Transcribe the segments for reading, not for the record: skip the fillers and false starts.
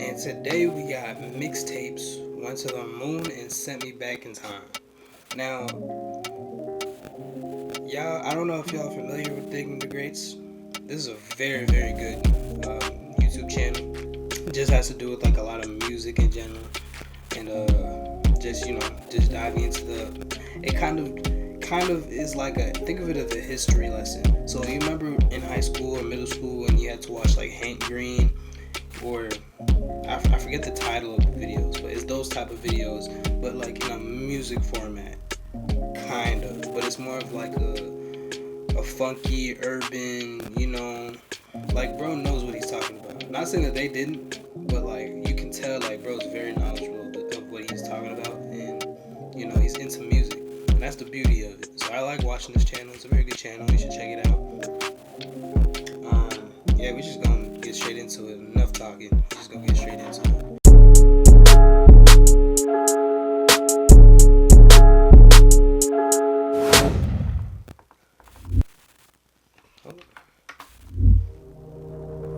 And today we got Mixtapes, Went to the Moon and Sent Me Back in Time. Now, y'all, I don't know if y'all are familiar with Digging the Greats. This is a very, very good YouTube channel. It just has to do with like a lot of music in general. And just diving into it kind of is like think of it as a history lesson. So you remember in high school or middle school when you had to watch like Hank Green or I forget the title of the videos, but it's those type of videos, but like in a music format, kind of. But it's more of like a funky, urban, like bro knows what he's talking about. Not saying that they didn't, but like you can tell like bro's very knowledgeable of what he's talking about, and he's into music, and that's the beauty of it. So I like watching this channel. It's a very good channel. You should check it out. Yeah, we just gonna get straight into it. Enough talking. We're just gonna get straight into it.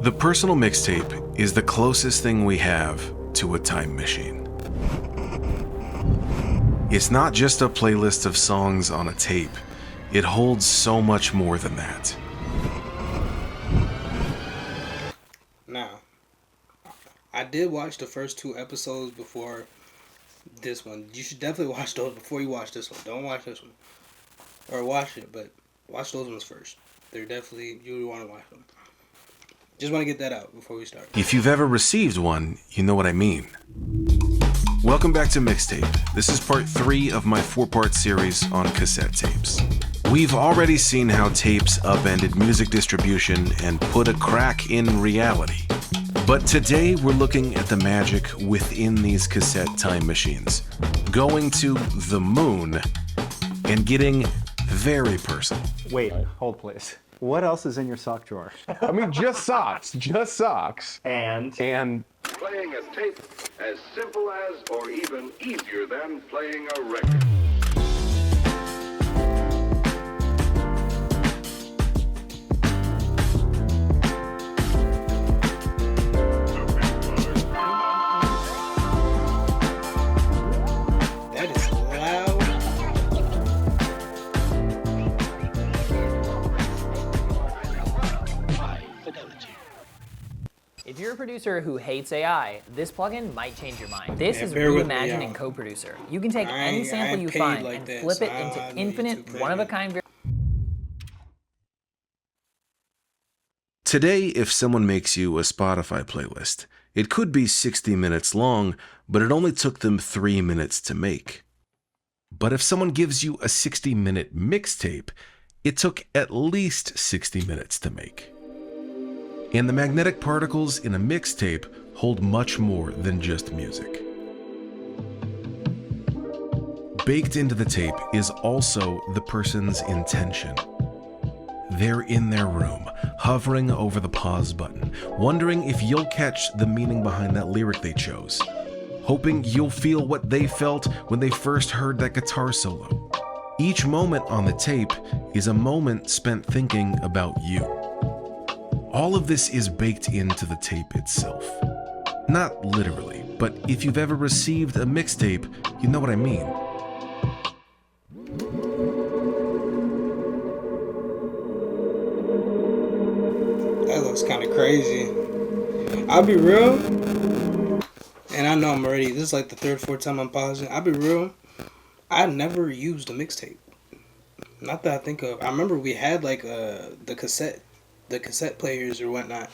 The personal mixtape is the closest thing we have to a time machine. It's not just a playlist of songs on a tape. It holds so much more than that. Now, I did watch the first 2 episodes before this one. You should definitely watch those before you watch this one. Don't watch this one. Or watch it, but watch those ones first. They're definitely, you want to watch them. Just want to get that out before we start. If you've ever received one, you know what I mean. Welcome back to Mixtape. This is part 3 of my 4-part series on cassette tapes. We've already seen how tapes upended music distribution and put a crack in reality. But today we're looking at the magic within these cassette time machines, going to the moon and getting very personal. Wait, hold please. What else is in your sock drawer? I mean, just socks. Just socks. And Playing a tape as simple as or even easier than playing a record. That is loud. If you're a producer who hates AI, this plugin might change your mind. This is bear with me, reimagining y'all. Co-Producer. You can take I any ain't sample you paid find like and that, flip so it I into know infinite, YouTube one-of-a-kind. Today, if someone makes you a Spotify playlist, it could be 60 minutes long, but it only took them 3 minutes to make. But if someone gives you a 60-minute mixtape, it took at least 60 minutes to make. And the magnetic particles in a mixtape hold much more than just music. Baked into the tape is also the person's intention. They're in their room, hovering over the pause button, wondering if you'll catch the meaning behind that lyric they chose, hoping you'll feel what they felt when they first heard that guitar solo. Each moment on the tape is a moment spent thinking about you. All of this is baked into the tape itself. Not literally, but if you've ever received a mixtape, you know what I mean. That looks kind of crazy. I'll be real, and I know this is like the 3rd, 4th time I'm pausing. I'll be real, I never used a mixtape. Not that I think of. I remember we had like the cassette players or whatnot,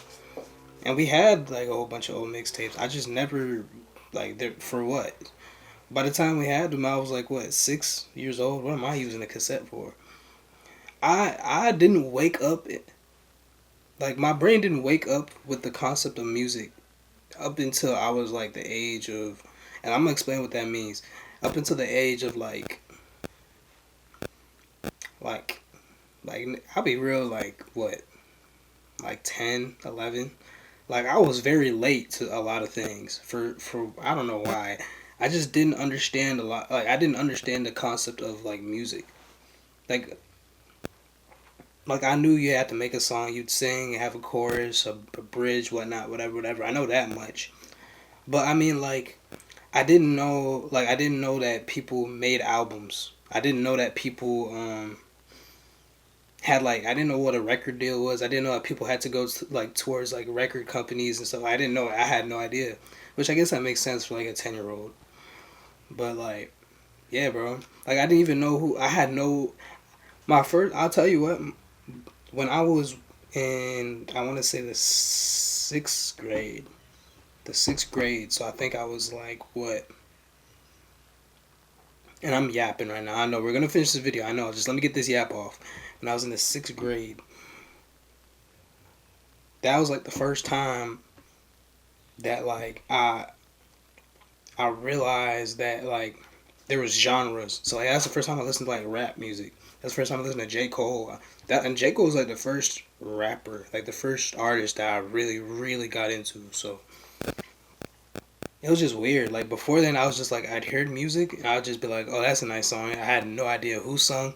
and we had like a whole bunch of old mixtapes. I just never, like, for what? By the time we had them, I was like, what, 6 years old? What am I using a cassette for? I didn't wake up, like, my brain didn't wake up with the concept of music up until I was like the age of, and I'm gonna explain what that means, up until the age of like I'll be real, like, what, like 10, 11. Like, I was very late to a lot of things for I don't know why. I just didn't understand a lot. Like, I didn't understand the concept of like music. Like I knew you had to make a song, you'd sing, have a chorus, a bridge, whatnot, whatever. I know that much. But I mean, like, I didn't know that people made albums. I didn't know that people had like I didn't know what a record deal was. I didn't know that people had to go to, like towards like record companies and stuff. I didn't know. I had no idea. Which I guess that makes sense for like a 10-year-old. But like, yeah, bro. Like I didn't even know who. I had no. My first. I'll tell you what. When I was in, I want to say the sixth grade. The sixth grade. So I think I was like what. And I'm yapping right now. I know we're gonna finish this video. I know. Just let me get this yap off. When I was in the sixth grade, that was like the first time that like I realized that like there was genres. So like that's the first time I listened to like rap music. That's the first time I listened to J. Cole. And J. Cole was like the first rapper, like the first artist that I really, really got into. So it was just weird. Like before then I was just like I'd heard music and I'd just be like, oh that's a nice song. I had no idea who sung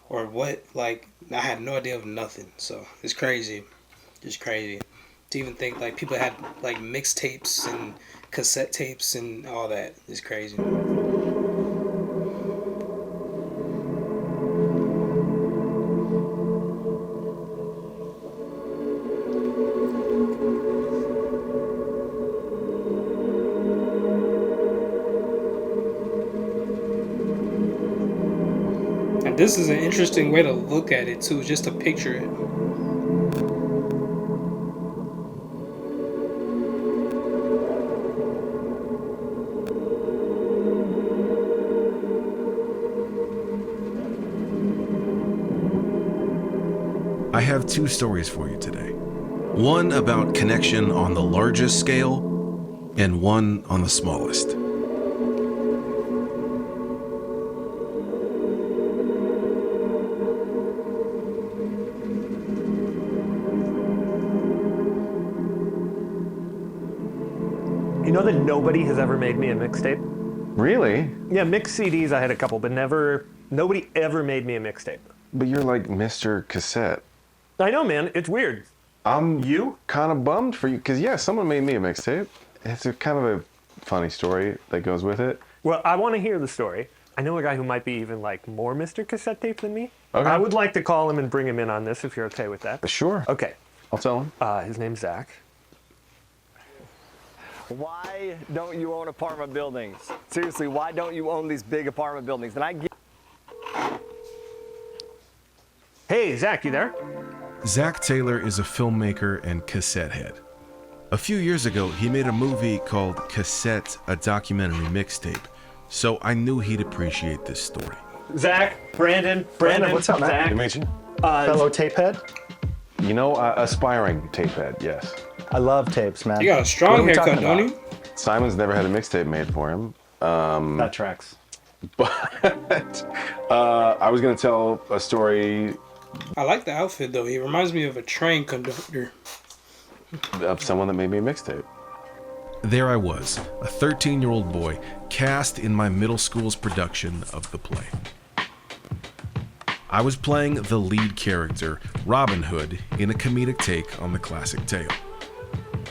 or what. Like I had no idea of nothing. So it's crazy. Just crazy. To even think like people had like mixtapes and cassette tapes and all that is crazy. And this is an interesting way to look at it too, just to picture it. I have two stories for you today. One about connection on the largest scale, and one on the smallest. You know that nobody has ever made me a mixtape? Really? Yeah, mixed CDs I had a couple, but nobody ever made me a mixtape. But you're like Mr. Cassette. I know, man, it's weird. I'm kind of bummed for you, because yeah, someone made me a mixtape. It's a kind of a funny story that goes with it. Well, I want to hear the story. I know a guy who might be even like more Mr. Cassette Tape than me. Okay. I would like to call him and bring him in on this if you're okay with that. Sure. Okay. I'll tell him. His name's Zach. Why don't you own apartment buildings? Seriously, why don't you own these big apartment buildings? And I get. Hey, Zach, you there? Zach Taylor is a filmmaker and cassette head. A few years ago, he made a movie called Cassette, a documentary mixtape, so I knew he'd appreciate this story. Zach, Brandon, what's up, man? Zach. Good to meet you. Fellow tape head? You know, aspiring tape head, yes. I love tapes, man. You got a What strong are we haircut, talking don't about? you? Simon's never had a mixtape made for him. That tracks. But I was going to tell a story I like the outfit though. He reminds me of a train conductor. of someone that made me a mixtape. There I was, a 13-year-old boy, cast in my middle school's production of the play. I was playing the lead character, Robin Hood, in a comedic take on the classic tale.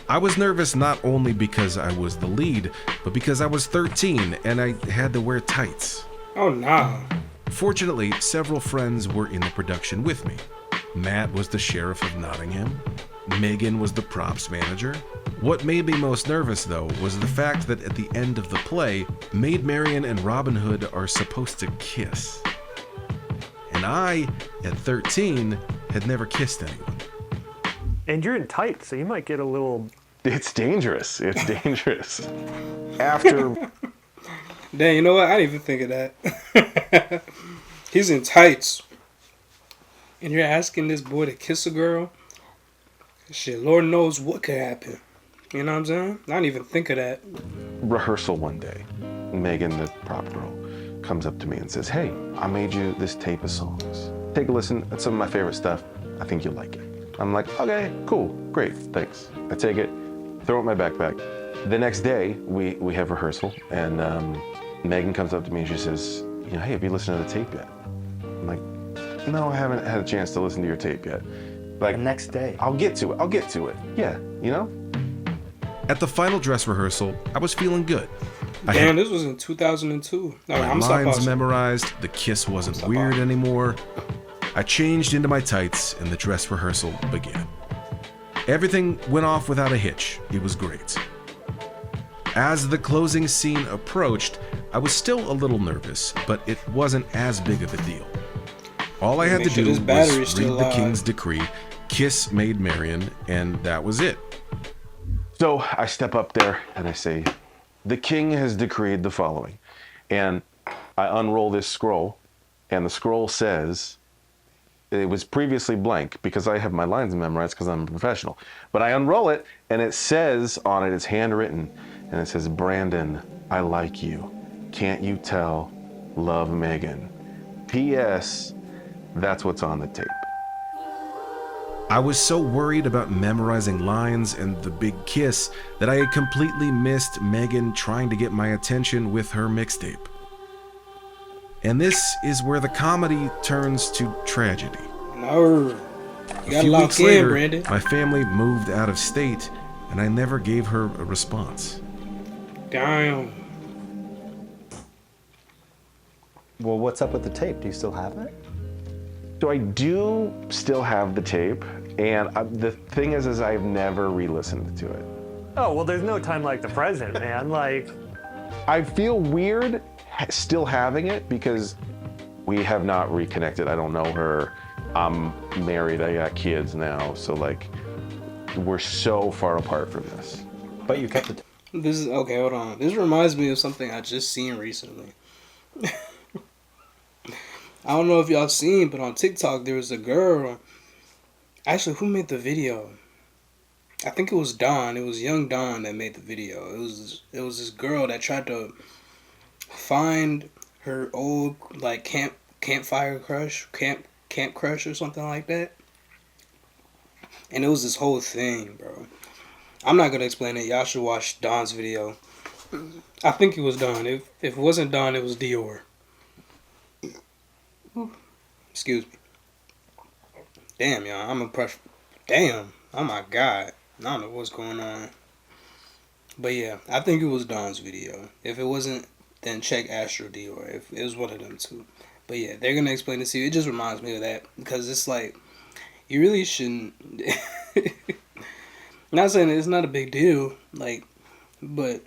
I was nervous not only because I was the lead, but because I was 13 and I had to wear tights. Oh nah. Fortunately, several friends were in the production with me. Matt was the sheriff of Nottingham. Megan was the props manager. What made me most nervous, though, was the fact that at the end of the play, Maid Marian and Robin Hood are supposed to kiss. And I, at 13, had never kissed anyone. And you're in tights, so you might get a little... It's dangerous. It's dangerous. After Dang, you know what? I didn't even think of that. He's in tights. And you're asking this boy to kiss a girl? Shit, Lord knows what could happen. You know what I'm saying? I didn't even think of that. rehearsal one day, Megan, the prop girl, comes up to me and says, "Hey, I made you this tape of songs. Take a listen. That's some of my favorite stuff. I think you'll like it." I'm like, "Okay, cool, great, thanks." I take it, throw it in my backpack. The next day, we have rehearsal, and Megan comes up to me and she says, "Hey, have you listened to the tape yet?" I'm like, "No, I haven't had a chance to listen to your tape yet." Like, The next day. I'll get to it. Yeah, At the final dress rehearsal, I was feeling good. I Damn, had this was in 2002. No, my I'm lines memorized, the kiss wasn't Stop weird pausing. anymore. I changed into my tights and the dress rehearsal began. Everything went off without a hitch. It was great. As the closing scene approached, I was still a little nervous, but it wasn't as big of a deal. All I had to Make sure do this battery's was still read the alive. king's decree, kiss Maid Marian, and that was it. So I step up there and I say, the king has decreed the following. And I unroll this scroll, and the scroll says, it was previously blank because I have my lines memorized because I'm a professional. But I unroll it, and it says on it, it's handwritten, and it says, Brandon, I like you. Can't you tell? Love, Megan. P.S. That's what's on the tape. I was so worried about memorizing lines and the big kiss that I had completely missed Megan trying to get my attention with her mixtape. And this is where the comedy turns to tragedy. No. You A gotta few lock weeks in, later, Brandon. my family moved out of state, and I never gave her a response. Damn. Well, what's up with the tape? Do you still have it? So I do still have the tape, and the thing is I've never re-listened to it. Oh, well, there's no time like the present, man. Like, I feel weird still having it because we have not reconnected. I don't know her. I'm married. I got kids now. So, like, we're so far apart from this. But you kept the tape. This is okay. Hold on. This reminds me of something I just seen recently. I don't know if y'all seen, but on TikTok there was a girl. Actually, who made the video? I think it was Dawn. It was young Dawn that made the video. It was this girl that tried to find her old like campfire crush, camp crush or something like that. And it was this whole thing, bro. I'm not gonna explain it. Y'all should watch Dawn's video. I think it was Dawn. If it wasn't Dawn, it was Dior. Excuse me. Damn, y'all. I'm impressed. Damn. Oh my god. I don't know what's going on. But yeah, I think it was Dawn's video. If it wasn't, then check Astro Dior. If it was one of them two. But yeah, they're gonna explain it to you. It just reminds me of that because it's like you really shouldn't. Not saying it's not a big deal, like, but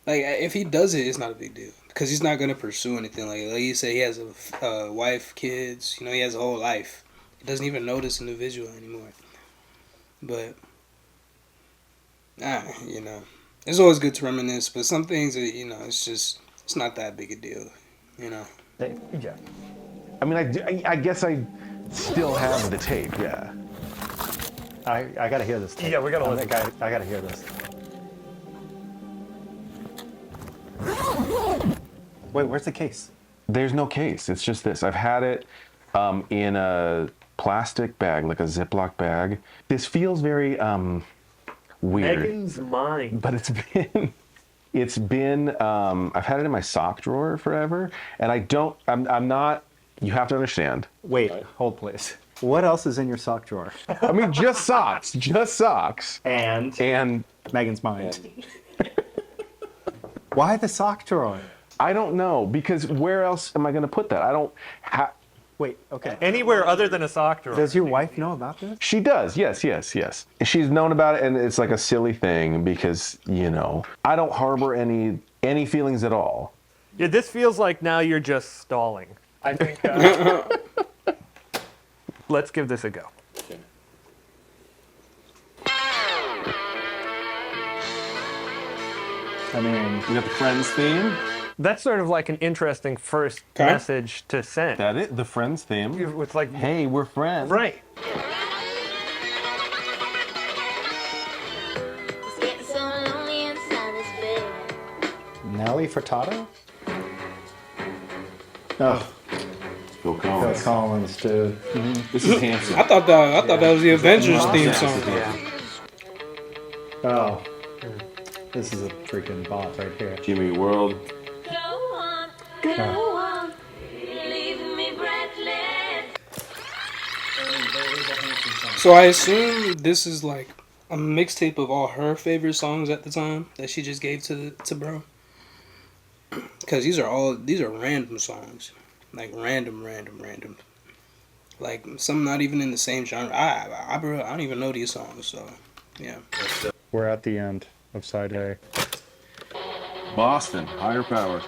like if he does it, it's not a big deal because he's not gonna pursue anything. Like you say, he has a wife, kids. You know, he has a whole life. He doesn't even know this individual anymore. But you know, it's always good to reminisce. But some things, you know, it's not that big a deal. You know. Yeah. I mean, I guess I still have the tape, yeah. I gotta hear this tape. Yeah, we gotta listen. I gotta hear this. Wait, where's the case? There's no case. It's just this. I've had it in a plastic bag, like a Ziploc bag. This feels very weird. Megan's mine. But it's been I've had it in my sock drawer forever, and I'm not, you have to understand. Wait, hold please. What else is in your sock drawer? I mean, just socks. And Megan's mind. Why the sock drawer? I don't know, because where else am I going to put that? I don't have. Wait, okay. Anywhere other than a sock drawer. Does your wife know about this? She does, yes. She's known about it, and it's like a silly thing because, you know, I don't harbor any feelings at all. Yeah, this feels like now you're just stalling. I think. Let's give this a go. I mean, You got the Friends theme? That's sort of like an interesting first message to send. That it? The Friends theme? It's like, Hey, we're friends. right. It's getting so lonely inside this bed. Nelly Furtado? Oh, Phil Phil Collins. Collins, dude. This is handsome. I thought that was the Avengers theme song. Oh. This is a freaking bop right here. Jimmy World. Go on, go on, leave me breathless. So I assume this is like a mixtape of all her favorite songs at the time that she just gave to bro. Cause these are random songs, like random. Like some not even in the same genre. Bro, I don't even know these songs. So yeah. We're at the end of side A. Boston, higher powers.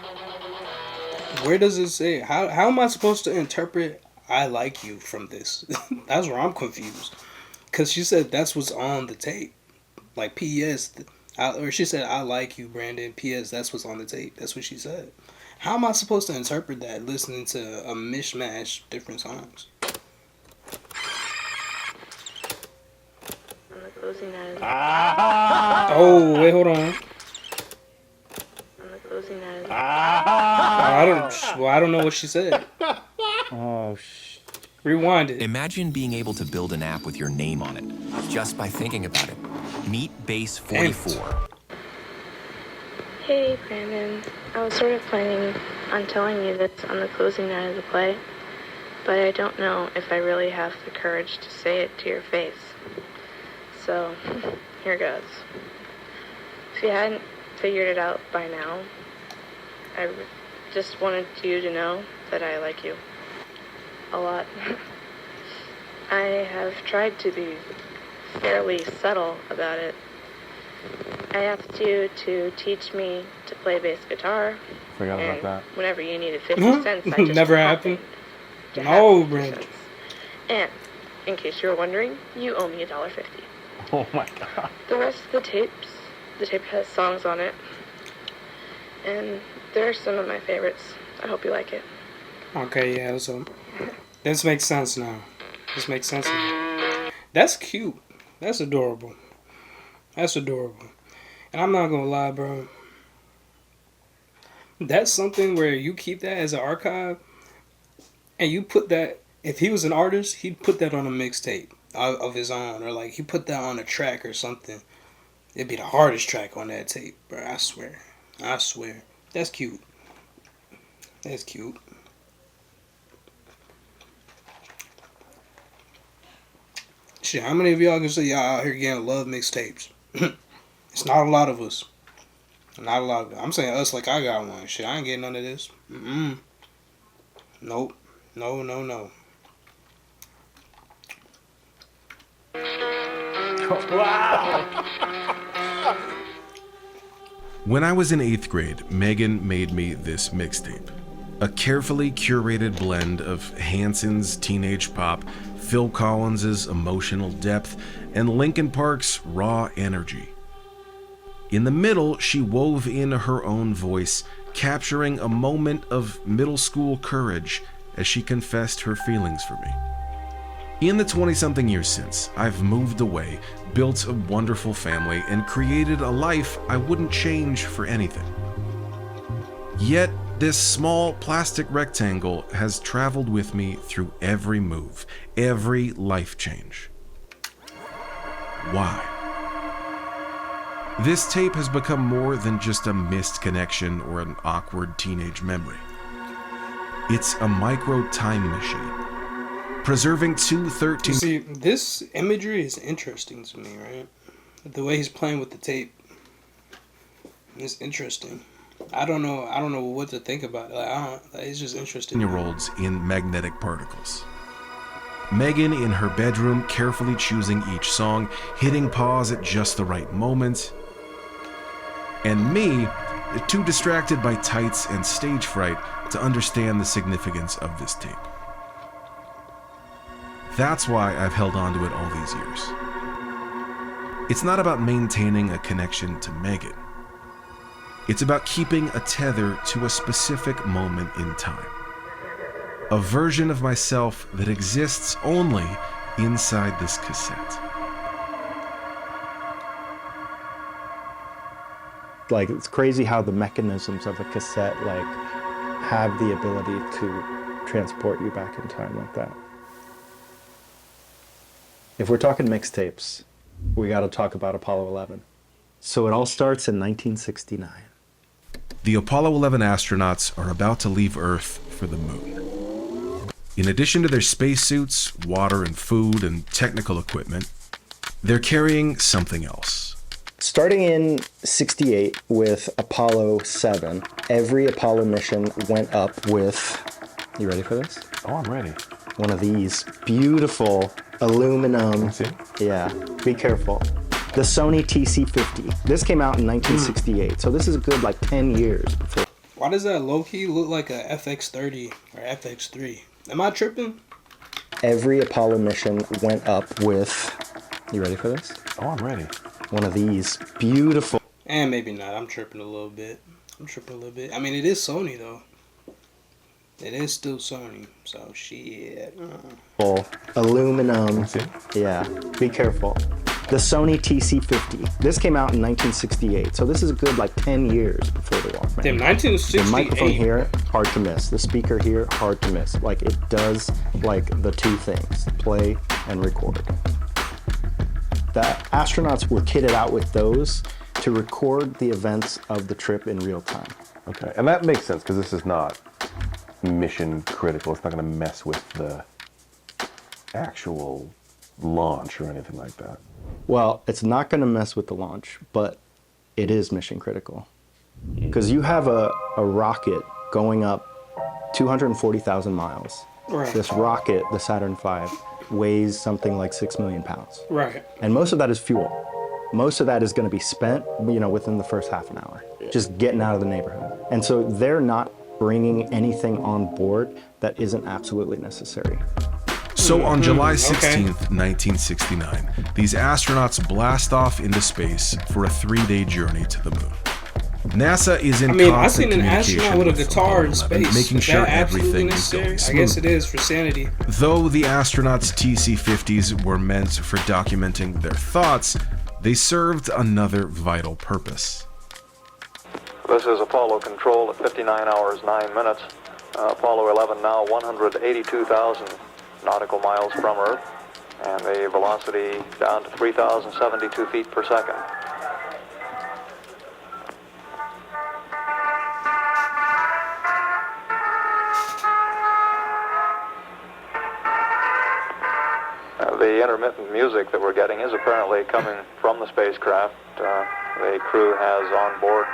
Where does it say? How am I supposed to interpret "I like you" from this? That's where I'm confused. Cause she said that's what's on the tape. Like P.S. Or she said "I like you, Brandon." P.S. That's what's on the tape. That's what she said. How am I supposed to interpret that listening to a mishmash different songs? On the closing night. Oh wait, hold on. On the closing night. I don't know what she said. Oh, Rewind it. Imagine being able to build an app with your name on it, just by thinking about it. Meet Base 44. Hey, Brandon. I was sort of planning on telling you this on the closing night of the play, but I don't know if I really have the courage to say it to your face. So, here goes. If you hadn't figured it out by now, I just wanted you to know that I like you. A lot. I have tried to be fairly subtle about it. I asked you to teach me to play bass guitar. forgot and about that. whenever you needed 50 cents, I just Never happened. to No, have 50 Brandon. cents. And, in case you were wondering, you owe me $1.50. Oh my god. The rest of the tape has songs on it. And they're some of my favorites. I hope you like it. Okay, yeah, so this makes sense now. This makes sense now. That's cute. That's adorable. That's adorable. And I'm not gonna lie, bro. That's something where you keep that as an archive, and you put that. If he was an artist, he'd put that on a mixtape of his own, or like he put that on a track or something. It'd be the hardest track on that tape, bro. I swear. I swear. That's cute. That's cute. Shit, how many of y'all can say y'all out here getting love mixtapes? It's not a lot of us. Not a lot of it. I'm saying us like I got one. Shit, I ain't getting none of this. Nope. No. Wow. When I was in 8th grade, Megan made me this mixtape. A carefully curated blend of Hanson's teenage pop, Phil Collins's emotional depth, and Linkin Park's raw energy. In the middle, she wove in her own voice, capturing a moment of middle school courage as she confessed her feelings for me. In the 20-something years since, I've moved away, built a wonderful family, and created a life I wouldn't change for anything. Yet, this small plastic rectangle has traveled with me through every move, every life change. Why? This tape has become more than just a missed connection or an awkward teenage memory. It's a micro time machine, preserving two 13... See, this imagery is interesting to me, right? The way he's playing with the tape is interesting. I don't know what to think about it. It's just interesting. Year-olds in magnetic particles. Megan in her bedroom, carefully choosing each song, hitting pause at just the right moment. And me, too distracted by tights and stage fright to understand the significance of this tape. That's why I've held on to it all these years. It's not about maintaining a connection to Megan. It's about keeping a tether to a specific moment in time. A version of myself that exists only inside this cassette. Like, it's crazy how the mechanisms of a cassette, like, have the ability to transport you back in time like that. If we're talking mixtapes, we got to talk about Apollo 11. So it all starts in 1969. The Apollo 11 astronauts are about to leave Earth for the moon. In addition to their spacesuits, water and food and technical equipment, They're carrying something else. Starting in 68 with Apollo 7, every Apollo mission went up with, you ready for this? Oh, I'm ready. One of these beautiful aluminum, yeah, be careful. The Sony TC50. This came out in 1968, so this is a good like 10 years before. Why does that low-key look like a FX30 or FX3? Am I tripping? Every Apollo mission went up with, you ready for this? Oh, I'm ready. One of these beautiful. And maybe not. I'm tripping a little bit. I mean, it is Sony though. It is still Sony, so shit. Aluminum. Yeah, be careful. The Sony TC50. This came out in 1968, so this is a good like 10 years before the Walkman. Damn, 1968. The microphone here, hard to miss. The speaker here, hard to miss. Like it does like the two things, play and record. The astronauts were kitted out with those to record the events of the trip in real time. Okay, and that makes sense because this is not mission critical. It's not going to mess with the actual launch or anything like that. Well, it's not going to mess with the launch, but it is mission critical. Because you have a rocket going up 240,000 miles. Right. This rocket, the Saturn V, weighs something like 6 million pounds. Right. And most of that is fuel. Most of that is going to be spent, within the first half an hour, just getting out of the neighborhood. And so they're not bringing anything on board that isn't absolutely necessary. So on July 16th, 1969, these astronauts blast off into space for a 3-day journey to the moon. NASA is in I constant seen an communication astronaut with a with guitar in Apollo 11, space. making Is sure that absolutely everything is necessary? going I smooth. guess it is for sanity. Though the astronauts' TC-50s were meant for documenting their thoughts, they served another vital purpose. This is Apollo Control at 59 hours 9 minutes. Apollo 11 now 182,000 nautical miles from Earth, and the velocity down to 3,072 feet per second. The intermittent music that we're getting is apparently coming from the spacecraft. The crew has on board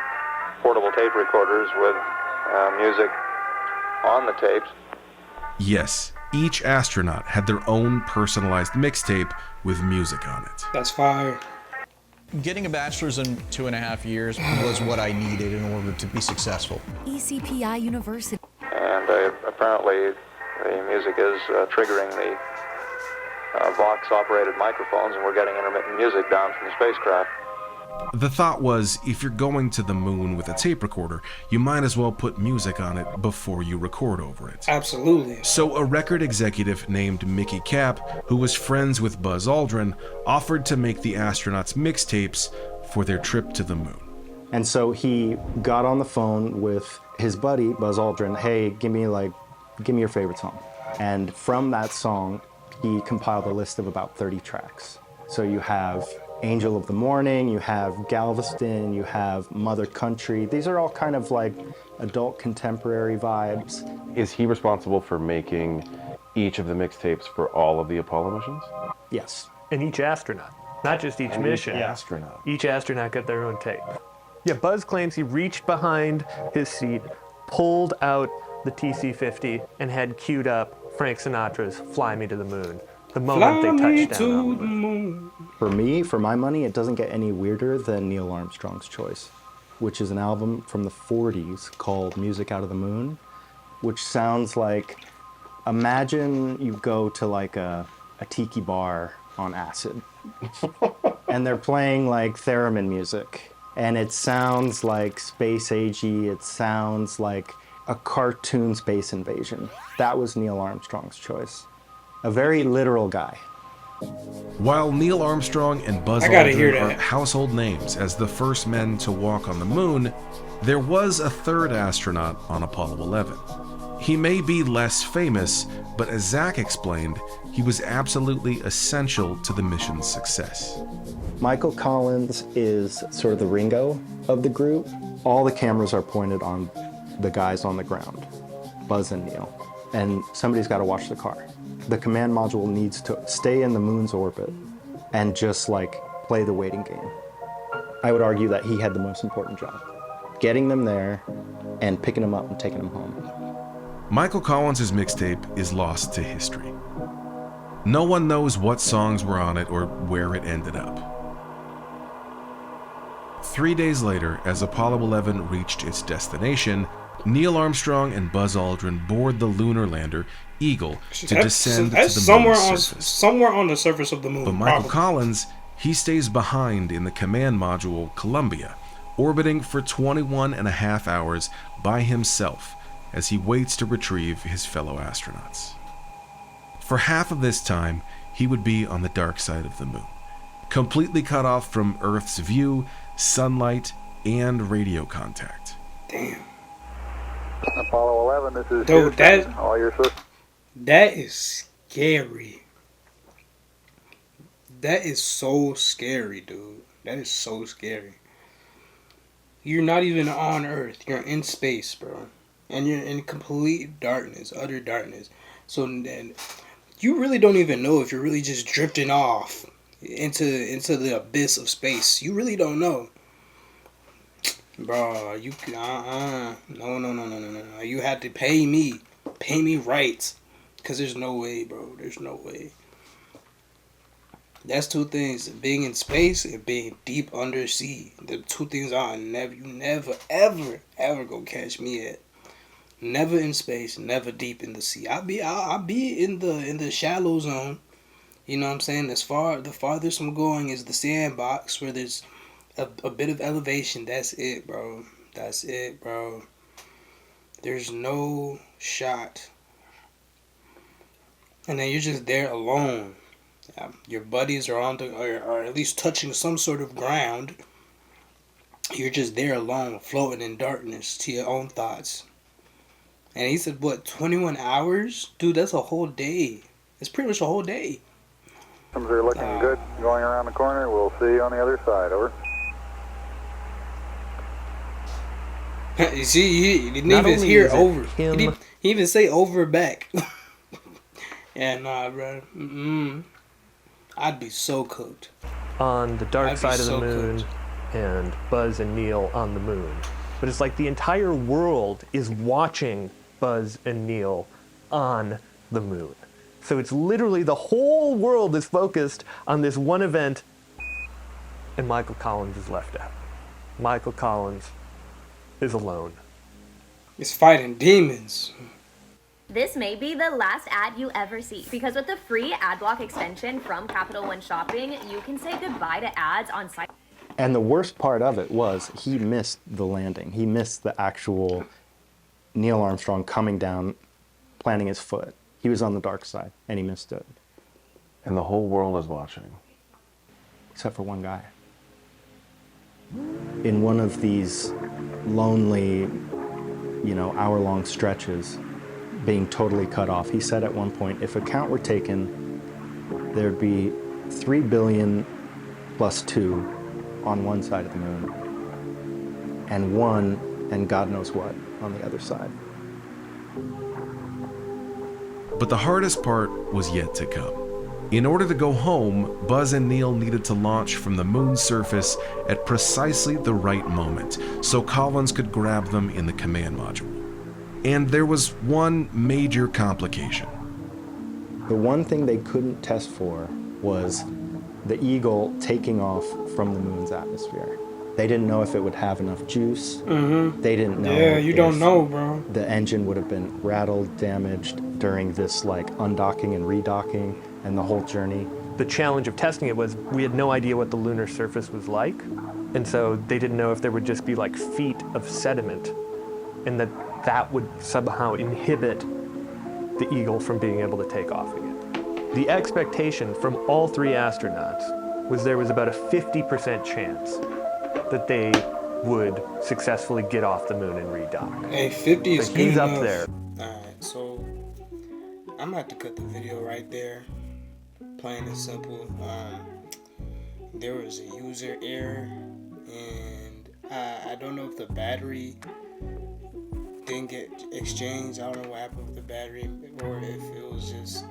portable tape recorders with music on the tapes. Yes, each astronaut had their own personalized mixtape with music on it. That's fire. Getting a bachelor's in 2.5 years was what I needed in order to be successful. ECPI University. And apparently the music is triggering the Vox-operated microphones, and we're getting intermittent music down from the spacecraft. The thought was, if you're going to the moon with a tape recorder, you might as well put music on it before you record over it. Absolutely. So a record executive named Mickey Cap, who was friends with Buzz Aldrin, offered to make the astronauts mixtapes for their trip to the moon. And so he got on the phone with his buddy, Buzz Aldrin. Hey, give me your favorite song. And from that song, he compiled a list of about 30 tracks. So you have Angel of the Morning, you have Galveston, you have Mother Country. These are all kind of like adult contemporary vibes. Is he responsible for making each of the mixtapes for all of the Apollo missions? Yes. And each astronaut, not just each mission. Each astronaut got their own tape. Yeah, Buzz claims he reached behind his seat, pulled out the TC-50, and had queued up Frank Sinatra's Fly Me to the Moon, the moment they touched down on the moon. For me, for my money, it doesn't get any weirder than Neil Armstrong's Choice, which is an album from the 40s called Music Out of the Moon, which sounds like, imagine you go to like a tiki bar on acid, and they're playing like theremin music, and it sounds like space agey, it sounds like a cartoon space invasion. That was Neil Armstrong's Choice. A very literal guy. While Neil Armstrong and Buzz Aldrin are household names as the first men to walk on the moon, there was a third astronaut on Apollo 11. He may be less famous, but as Zach explained, he was absolutely essential to the mission's success. Michael Collins is sort of the Ringo of the group. All the cameras are pointed on the guys on the ground, Buzz and Neil, and somebody's got to watch the car. The command module needs to stay in the moon's orbit and just like play the waiting game. I would argue that he had the most important job, getting them there and picking them up and taking them home. Michael Collins' mixtape is lost to history. No one knows what songs were on it or where it ended up. 3 days later, as Apollo 11 reached its destination, Neil Armstrong and Buzz Aldrin board the lunar lander Eagle to descend to the moon's surface. Somewhere on the surface of the moon. But Michael Collins, he stays behind in the command module Columbia, orbiting for 21 and a half hours by himself as he waits to retrieve his fellow astronauts. For half of this time, he would be on the dark side of the moon, completely cut off from Earth's view, sunlight, and radio contact. Damn. Apollo 11, this is Dude, Houston. All your systems. That is scary. That is so scary, dude. That is so scary. You're not even on Earth. You're in space, bro. And you're in complete darkness, utter darkness. So then you really don't even know if you're really just drifting off into the abyss of space. You really don't know. Bro, you no. You had to pay me right, cause there's no way, bro. There's no way. That's two things: being in space and being deep under sea. The two things you never ever gonna catch me at. Never in space, never deep in the sea. I'll be in the shallow zone. You know what I'm saying? The farthest I'm going is the sandbox where there's a bit of elevation. That's it, bro. That's it, bro. There's no shot. And then you're just there alone. Your buddies are or at least touching some sort of ground. You're just there alone, floating in darkness to your own thoughts. And he said, what, 21 hours? Dude, that's a whole day. It's pretty much a whole day. Systems are looking good. Going around the corner. We'll see you on the other side. Over. You see, he didn't even hear over. He didn't even say over back. Yeah, nah, bro. I'd be so cooked. On the dark side of the moon, and Buzz and Neil on the moon. But it's like the entire world is watching Buzz and Neil on the moon. So it's literally the whole world is focused on this one event, and Michael Collins is left out. Michael Collins is alone. He's fighting demons. This may be the last ad you ever see, because with the free ad block extension from Capital One Shopping, you can say goodbye to ads on site. And the worst part of it was he missed the landing. He missed the actual Neil Armstrong coming down, planting his foot. He was on the dark side, and he missed it. And the whole world is watching. Except for one guy. In one of these lonely, hour-long stretches, being totally cut off, he said at one point, if a count were taken, there'd be 3 billion plus 2 on one side of the moon, and 1 and God knows what on the other side. But the hardest part was yet to come. In order to go home, Buzz and Neil needed to launch from the moon's surface at precisely the right moment, so Collins could grab them in the command module. And there was one major complication. The one thing they couldn't test for was the Eagle taking off from the moon's atmosphere. They didn't know if it would have enough juice. Mm-hmm. They didn't know. Yeah, you don't know, bro. The engine would have been rattled, damaged during this undocking and redocking and the whole journey. The challenge of testing it was we had no idea what the lunar surface was like, and so they didn't know if there would just be feet of sediment, and that would somehow inhibit the Eagle from being able to take off again. The expectation from all 3 astronauts was there was about a 50% chance that they would successfully get off the moon and redock. Hey, 50 is but good he's enough. Up there. Alright, so I'm gonna have to cut the video right there. Plain and simple. There was a user error, and I don't know if the battery didn't get exchanged. I don't know what happened with the battery, or if it was just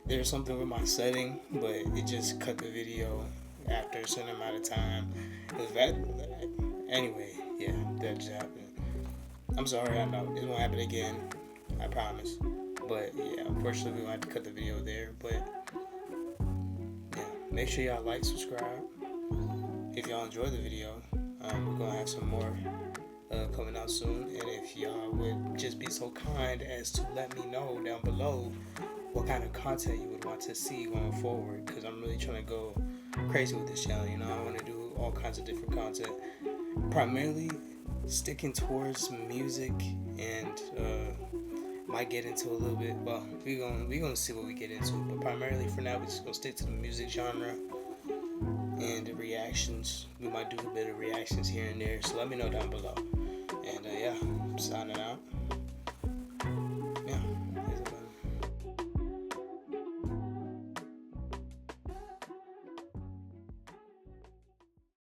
there's something with my setting, but it just cut the video after a certain amount of time. Anyway, yeah, that just happened. I'm sorry, I know it won't happen again, I promise. But yeah, unfortunately we won't have to cut the video there. But yeah, make sure y'all like, subscribe. If y'all enjoy the video, we're gonna have some more coming out soon. And if y'all would just be so kind as to let me know down below what kind of content you would want to see going forward, because I'm really trying to go crazy with this channel. You know, I want to do all kinds of different content, primarily sticking towards music, and might get into a little bit, well, we're gonna see what we get into, but primarily for now we're just gonna stick to the music genre and the reactions. We might do a bit of reactions here and there, so let me know down below. And yeah, I'm signing out.